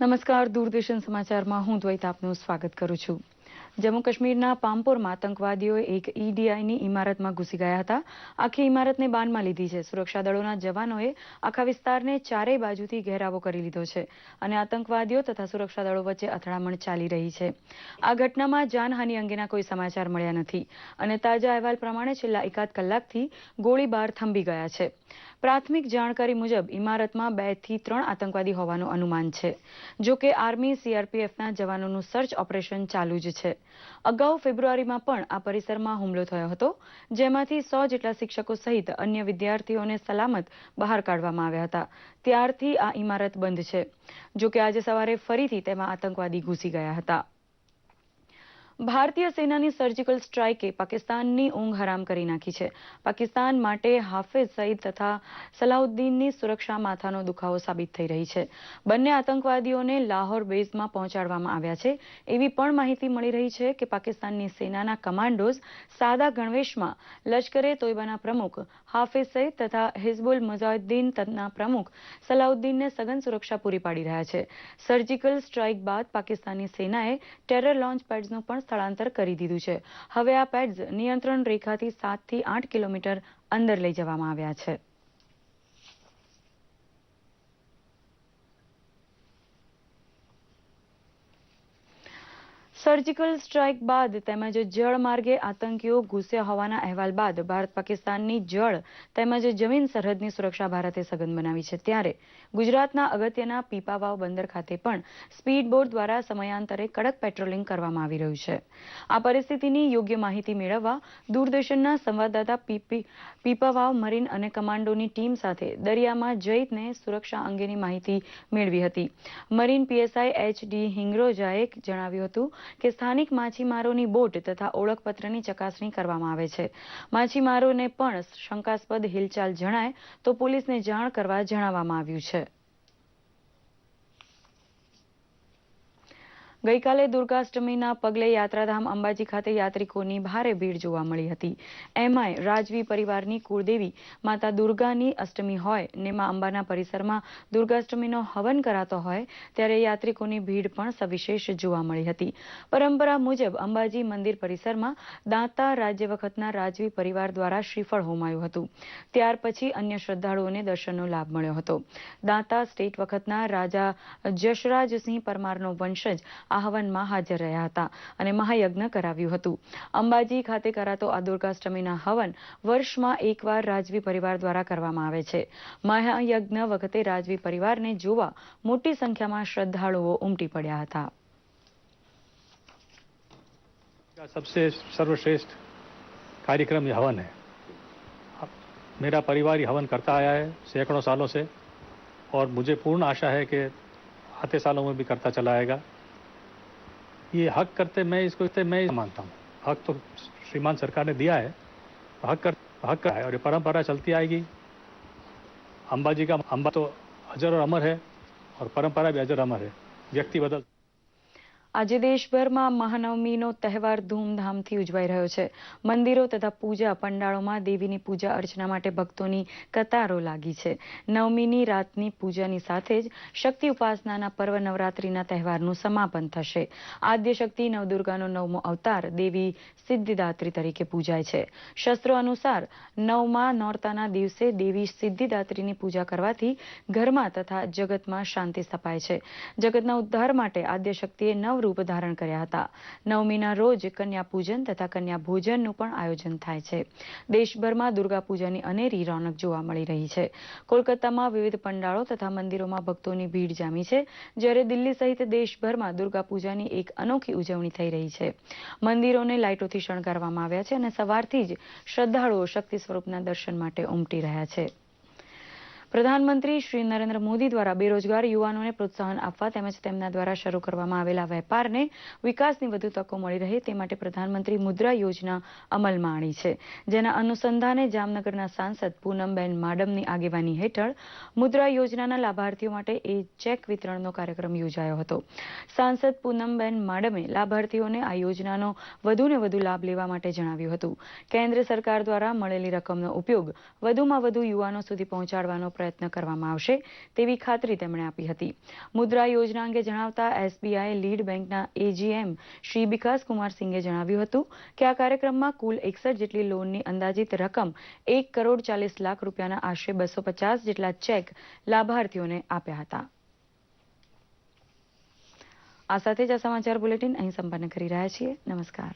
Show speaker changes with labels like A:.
A: નમસ્કાર, દૂરદર્શન સમાચારમાં હું દ્વૈત આપનું સ્વાગત કરું છું. જમ્મુ કાશ્મીરના પામપોરમાં આતંકવાદીઓએ એક ઈડીઆઈની ઇમારતમાં ઘૂસી ગયા હતા. આખી ઇમારતને બાનમાં લીધી છે. સુરક્ષા દળોના જવાનોએ આખા વિસ્તારને ચારેય બાજુથી ઘેરાવો કરી લીધો છે અને આતંકવાદીઓ તથા સુરક્ષા દળો વચ્ચે અથડામણ ચાલી રહી છે. આ ઘટનામાં જાનહાનિ અંગેના કોઈ સમાચાર મળ્યા નથી અને તાજા અહેવાલ પ્રમાણે છેલ્લા એકાદ કલાકથી ગોળીબાર થંભી ગયા છે. પ્રાથમિક જાણકારી મુજબ ઇમારતમાં 2 થી 3 આતંકવાદી હોવાનું અનુમાન છે. જો કે આર્મી સીઆરપીએફના જવાનોનું સર્ચ ઓપરેશન ચાલુ જ છે. અગાઉ ફેબ્રુઆરીમાં પણ આ પરિસરમાં હુમલો થયો હતો, જેમાંથી 100 જેટલા શિક્ષકો સહિત અન્ય વિદ્યાર્થીઓને સલામત બહાર કાઢવામાં આવ્યા હતા. ત્યારથી આ ઇમારત બંધ છે. જો કે આજે સવારે ફરીથી તેમાં આતંકવાદી ઘૂસી ગયા હતા. ભારતીય સેનાની સર્જિકલ સ્ટ્રાઇકે પાકિસ્તાનની ઊંઘ હરામ કરી નાખી છે. પાકિસ્તાન માટે હાફિઝ સઈદ તથા સલાઉદ્દીનની સુરક્ષા માથાનો દુખાવો સાબિત થઈ રહી છે. બંને આતંકવાદીઓને લાહોર બેઝમાં પહોંચાડવામાં આવ્યા છે. એવી પણ માહિતી મળી રહી છે કે પાકિસ્તાનની સેનાના કમાન્ડોઝ સાદા ગણવેશમાં લશ્કરે તોયબાના પ્રમુખ હાફિઝ સઈદ તથા હિઝબુલ મુજાહિદ્દીનના પ્રમુખ સલાઉદ્દીનને સઘન સુરક્ષા પૂરી પાડી રહ્યા છે. સર્જિકલ સ્ટ્રાઇક બાદ પાકિસ્તાની સેનાએ ટેરર લોન્ચ પેડ્સનું પણ સ્થળાંતર કરી દીધું છે. હવે આ પેડ્સ નિયંત્રણ રેખાથી 7 થી 8 કિલોમીટર અંદર લઈ જવામાં આવ્યા છે. સર્જિકલ સ્ટ્રાઇક બાદ તેમજ જળમાર્ગે આતંકીઓ ઘૂસ્યા હોવાના અહેવાલ બાદ ભારત પાકિસ્તાનની જળ તેમજ જમીન સરહદની સુરક્ષા ભારતે સઘન બનાવી છે. ત્યારે ગુજરાતના અગત્યના પીપાવાવ બંદર ખાતે પણ સ્પીડ બોટ દ્વારા સમયાંતરે કડક પેટ્રોલિંગ કરવામાં આવી રહ્યું છે. આ પરિસ્થિતિની યોગ્ય માહિતી મેળવવા દૂરદર્શનના સંવાદદાતા પીપાવાવ મરીન અને કમાન્ડોની ટીમ સાથે દરિયામાં જઈને સુરક્ષા અંગેની માહિતી મેળવી હતી. Marine PSI H.D.. હિંગરોજાએ જણાવ્યું હતું કે સ્થાનિક માછીમારોની બોટ તથા ઓળખપત્રની ચકાસણી કરવામાં આવે છે. માછીમારોને પણ શંકાસ્પદ હિલચાલ જણાય તો પોલીસને જાણ કરવા જણાવવામાં આવ્યું છે. ગઈકાલે દુર્ગાષ્ટમીના પગલે યાત્રાધામ અંબાજી ખાતે યાત્રિકોની ભારે ભીડ જોવા મળી હતી. એમાંય રાજવી પરિવારની કુળદેવી માતા દુર્ગાની અષ્ટમી હોય ને મા અંબાના પરિસરમાં દુર્ગાષ્ટમીનો હવન કરાતો હોય ત્યારે યાત્રિકોની ભીડ પણ સવિશેષ જોવા મળી હતી. પરંપરા મુજબ અંબાજી મંદિર પરિસરમાં દાંતા રાજ્ય વખતના રાજવી પરિવાર દ્વારા શ્રીફળ હોમાયું હતું. ત્યાર પછી અન્ય શ્રદ્ધાળુઓને દર્શનનો લાભ મળ્યો હતો. દાંતા સ્ટેટ વખતના રાજા જશરાજસિંહ પરમારનો વંશજ આ હવનમાં હાજર રહ્યા હતા અને મહાયજ્ઞ કરાવ્યું હતું. અંબાજી ખાતે કરાતો આ દુર્ગાષ્ટમીના હવન વર્ષમાં એકવાર રાજવી પરિવાર દ્વારા કરવામાં આવે છે. મહાયજ્ઞ વખતે રાજવી પરિવારને જોવા મોટી સંખ્યામાં શ્રદ્ધાળુઓ ઉમટી પડ્યા હતા.
B: सबसे सर्वश्रेष्ठ कार्यक्रम ये हवन है. मेरा परिवार ये हवन करता आया है सैकड़ों सालों से और मुझे पूर्ण आशा है कि आते सालों में भी करता चला आएगा. ये हक करते मैं मानता हूँ. हक तो श्रीमान सरकार ने दिया है, हक है और ये परंपरा चलती आएगी. अंबाजी का अंबा तो अजर और अमर है और परंपरा भी अजर अमर है. व्यक्ति बदल
A: આજે દેશભરમાં મહાનવમીનો તહેવાર ધૂમધામથી ઉજવાઈ રહ્યો છે. મંદિરો તથા પૂજા પંડાળોમાં દેવીની પૂજા અર્ચના માટે ભક્તોની કતારો લાગી છે. નવમીની રાતની પૂજાની સાથે જ શક્તિ ઉપાસનાના પર્વ નવરાત્રિના તહેવારનું સમાપન થશે. આદ્ય શક્તિ નવદુર્ગાનો 9મો અવતાર દેવી સિદ્ધિદાત્રી તરીકે પૂજાય છે. શાસ્ત્રો અનુસાર 9મા નોરતાના દિવસે દેવી સિદ્ધિદાત્રીની પૂજા કરવાથી ઘરમાં તથા જગતમાં શાંતિ સ્થપાય છે. જગતના ઉદ્ધાર માટે આદ્ય શક્તિએ રૂપ ધારણ કર્યા હતા. નવમીના રોજ કન્યા પૂજન તથા કન્યા ભોજનનું પણ આયોજન થાય છે. દેશભરમાં દુર્ગા પૂજાની અનેરી રોનક જોવા મળી રહી છે. કોલકાતામાં વિવિધ પંડાળો તથા મંદિરોમાં ભક્તોની ભીડ જામી છે, જ્યારે દિલ્હી સહિત દેશભરમાં દુર્ગા પૂજાની એક અનોખી ઉજવણી થઈ રહી છે. મંદિરોને લાઇટોથી શણગારવામાં આવ્યા છે અને સવારથી જ શ્રદ્ધાળુઓ શક્તિ સ્વરૂપના દર્શન માટે ઉમટી રહ્યા છે. પ્રધાનમંત્રી શ્રી નરેન્દ્ર મોદી દ્વારા બેરોજગાર યુવાનોને પ્રોત્સાહન આપવા તેમજ તેમના દ્વારા શરૂ કરવામાં આવેલા વેપારને વિકાસની વધુ તકો મળી રહે તે માટે પ્રધાનમંત્રી મુદ્રા યોજના અમલમાં આણી છે. જેના અનુસંધાને જામનગરના સાંસદ પૂનમબેન માડમની આગેવાની હેઠળ મુદ્રા યોજનાના લાભાર્થીઓ માટે ચેક વિતરણનો કાર્યક્રમ યોજાયો હતો. સાંસદ પૂનમબેન માડમે લાભાર્થીઓને આ યોજનાનો વધુને વધુ લાભ લેવા માટે જણાવ્યું હતું. કેન્દ્ર સરકાર દ્વારા મળેલી રકમનો ઉપયોગ વધુમાં વધુ યુવાનો સુધી પહોંચાડવાનો પ્રયત્ન કરવામાં આવશે તેવી ખાતરી તેમણે આપી હતી. મુદ્રા યોજના અંગે જણાવતા SBI લીડ બેંકના AGM શ્રી વિકાસ કુમાર સિંઘે જણાવ્યું હતું કે આ કાર્યક્રમમાં કુલ 61 જેટલી લોનની અંદાજિત રકમ 1,40,00,000 રૂપિયાના આશરે 250 જેટલા ચેક લાભાર્થીઓને આપ્યા હતા. આ સાથે જ આ સમાચાર બુલેટિન અહીં સંપન્ન કરી રહ્યા છીએ. નમસ્કાર.